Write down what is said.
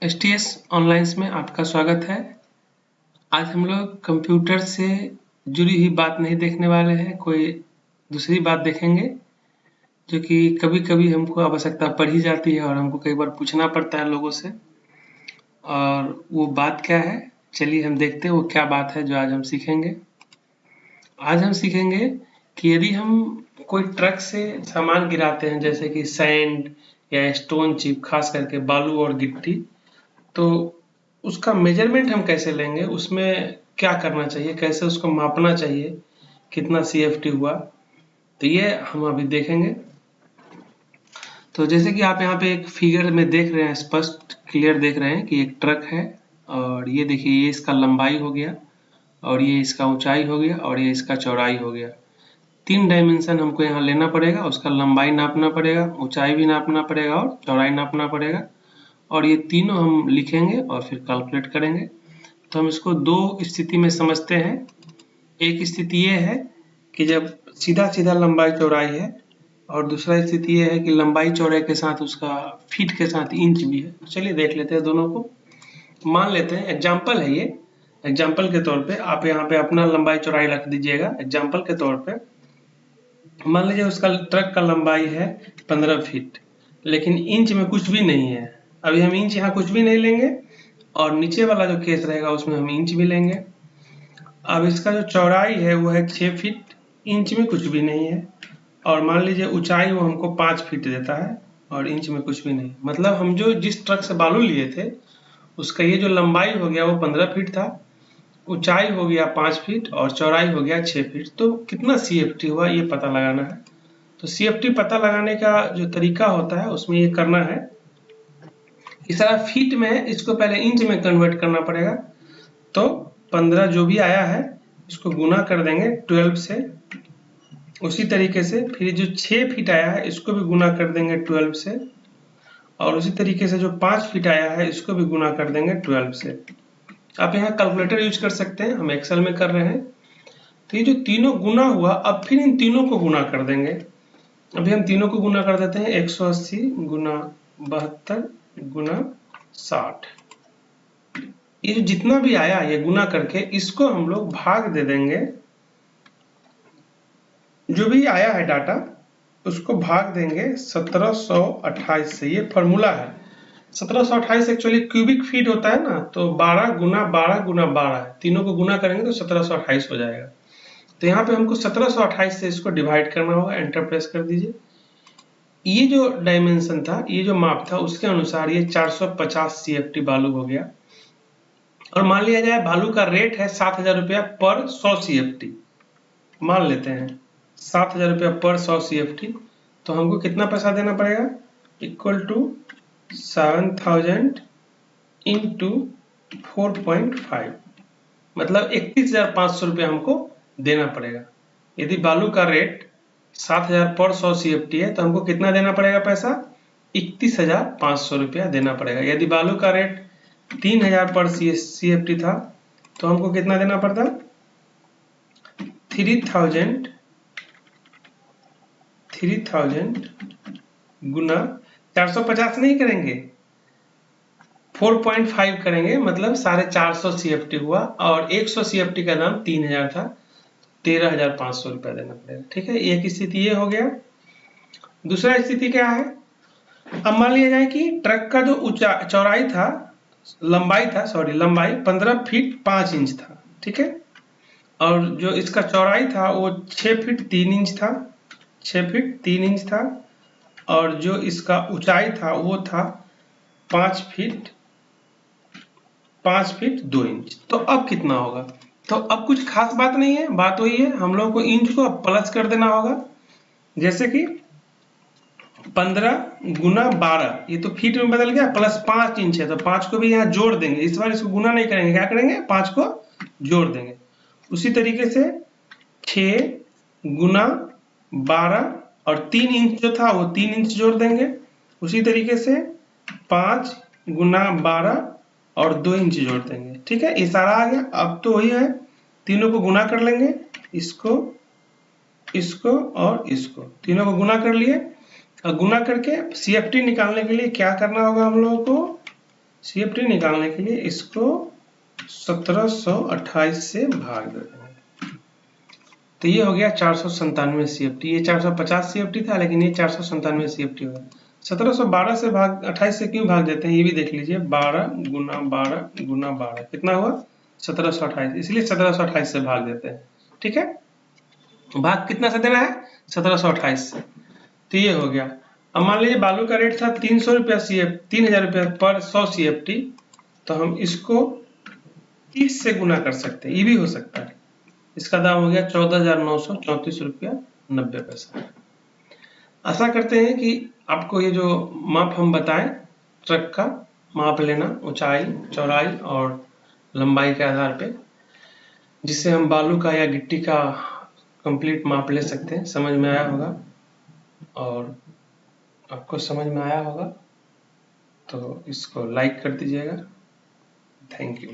STS ऑनलाइन्स में आपका स्वागत है। आज हम लोग कंप्यूटर से जुड़ी हुई बात नहीं देखने वाले हैं, कोई दूसरी बात देखेंगे जो कि कभी-कभी हमको आवश्यकता पड़ ही जाती है और हमको कई बार पूछना पड़ता है लोगों से। और वो बात क्या है, चलिए हम देखते हैं वो क्या बात है जो आज हम सीखेंगे। आज हम सीखेंगे कि यदि हम कोई ट्रक से सामान गिराते हैं, जैसे कि सैंड या स्टोन चिप, खास करके बालू और गिट्टी, तो उसका मेजरमेंट हम कैसे लेंगे, उसमें क्या करना चाहिए, कैसे उसको मापना चाहिए, कितना CFT हुआ, तो ये हम अभी देखेंगे। तो जैसे कि आप यहाँ पे एक फिगर में देख रहे हैं, स्पष्ट क्लियर देख रहे हैं कि एक ट्रक है और ये देखिए, ये इसका लंबाई हो गया और ये इसका ऊंचाई हो गया और ये इसका चौड़ाई हो गया। 3 डायमेंशन हमको यहाँ लेना पड़ेगा, उसका लंबाई नापना पड़ेगा, ऊंचाई भी नापना पड़ेगा और चौड़ाई नापना पड़ेगा, और ये तीनों हम लिखेंगे और फिर कैलकुलेट करेंगे। तो हम इसको दो स्थिति में समझते हैं। एक स्थिति ये है कि जब सीधा सीधा लंबाई चौड़ाई है, और दूसरा स्थिति ये है कि लंबाई चौड़ाई के साथ उसका फीट के साथ इंच भी है। चलिए देख लेते हैं दोनों को। मान लेते हैं, एग्जाम्पल है ये, एग्जाम्पल के तौर पे आप यहाँ पे अपना लंबाई चौड़ाई रख दीजिएगा। एग्जाम्पल के तौर पे मान लीजिए उसका ट्रक का लंबाई है 15 फीट, लेकिन इंच में कुछ भी नहीं है। अभी हम इंच यहाँ कुछ भी नहीं लेंगे, और नीचे वाला जो केस रहेगा उसमें हम इंच भी लेंगे। अब इसका जो चौड़ाई है वो है 6 फीट, इंच में कुछ भी नहीं है, और मान लीजिए ऊंचाई वो हमको 5 फीट देता है और इंच में कुछ भी नहीं। मतलब हम जो जिस ट्रक से बालू लिए थे उसका ये जो लंबाई हो गया वो 15 फीट था, ऊंचाई हो गया 5 फीट और चौड़ाई हो गया 6 फीट। तो कितना CFT हुआ ये पता लगाना है। तो CFT पता लगाने का जो तरीका होता है उसमें ये करना है, इस तरह फीट में इसको पहले इंच में कन्वर्ट करना पड़ेगा। तो 15 जो भी आया है इसको गुना कर देंगे 12 से, उसी तरीके से फिर जो 6 फीट आया है इसको भी गुना कर देंगे 12 से, और उसी तरीके से जो 5 फीट आया है इसको भी गुना कर देंगे 12 से। आप यहाँ कैलकुलेटर यूज कर सकते हैं, हम एक्सेल में कर रहे हैं। तो ये जो तीनों गुना हुआ, अब फिर इन तीनों को गुना कर देंगे। अभी हम तीनों को गुना कर देते हैं, 180 गुना 72 गुना 60। ये जो जितना भी आया ये गुना करके इसको हम लोग भाग दे देंगे, जो भी आया है डाटा उसको भाग देंगे 1728 से। ये फॉर्मूला है। 1728 एक्चुअली क्यूबिक फीट होता है ना, तो 12 गुना 12 गुना 12 है, तीनों को गुना करेंगे तो 1728 हो जाएगा। तो यहाँ पे हमको 1728 से इसको डिवाइड करना होगा, एंटर प्रेस कर दीजिए। ये जो डायमेंशन था, ये जो माप था, उसके अनुसार ये 450 CFT बालू हो गया। और मान लिया जाए बालू का रेट है 7,000 रुपया पर 100 CFT, मान लेते हैं 7,000 रुपया पर 100 CFT। तो हमको कितना पैसा देना पड़ेगा, इक्वल टू 7,000 इंटू 4.5, मतलब 31,500 रुपया हमको देना पड़ेगा। यदि बालू का रेट 7,000 पर 100 CFT है तो हमको कितना देना पड़ेगा पैसा, 31,500 रुपया देना पड़ेगा। यदि बालू का रेट 3,000 पर CFT था तो हमको कितना देना पड़ता, 3,000 गुना 450 नहीं करेंगे, 4.5 करेंगे, मतलब 450 CFT हुआ, और 100 CFT का दाम 3,000 था, 13,500 रुपया देना पड़ेगा। ठीक है, एक स्थिति ये हो गया। दूसरा स्थिति क्या है, अब मान लिया जाए कि ट्रक का जो चौड़ाई था, लंबाई 15 फीट 5 इंच था। ठीक है, और जो इसका चौड़ाई था वो 6 फीट 3 इंच था, 6 फीट 3 इंच था, और जो इसका ऊंचाई था वो था 5 फीट 2 इंच। तो अब कितना होगा, तो अब कुछ खास बात नहीं है, बात वही है, हम लोग को इंच को अब प्लस कर देना होगा। जैसे कि 15 गुना 12, ये तो फीट में बदल गया, प्लस 5 इंच है तो 5 को भी यहाँ जोड़ देंगे। इस बार इसको गुना नहीं करेंगे, क्या करेंगे, 5 को जोड़ देंगे। उसी तरीके से 6 गुना 12 और 3 इंच जो था वो 3 इंच जोड़ देंगे। उसी तरीके से 5 गुना 12 और 2 इंच जोड़ देंगे। ठीक है, ये सारा आ गया। अब तो वही है, तीनों को गुना कर लेंगे, इसको इसको और इसको, तीनों को गुना कर लिए। और गुना करके CFT निकालने के लिए क्या करना होगा हम लोगों को, CFT निकालने के लिए इसको 1728 से भाग देते हैं, तो ये हो गया 497 CFT। ये 450 CFT था, लेकिन ये 497 CFT हो गया। 1712 से भाग 28 से क्यों भाग देते हैं ये भी देख लीजिए। 12 गुना 12 गुना 12 कितना हुआ 1728, इसलिए 1728 से भाग देते हैं। ठीक है, भाग कितना से देना है 1728 से, तो ये हो गया। अब मान लीजिए बालू का रेट था 300 रुपया CF 3000 रुपया पर 100 CFT, तो हम इसको 30 से गुना कर सकते हैं, ये भी हो सकता है। इसका दाम हो गया 14,934 रुपया 90 पैसा। आशा करते हैं कि आपको ये जो माप हम बताएं, ट्रक का माप लेना ऊंचाई, चौड़ाई और लंबाई के आधार पे, जिससे हम बालू का या गिट्टी का कंप्लीट माप ले सकते हैं, समझ में आया होगा। और आपको समझ में आया होगा तो इसको लाइक कर दीजिएगा। Thank you.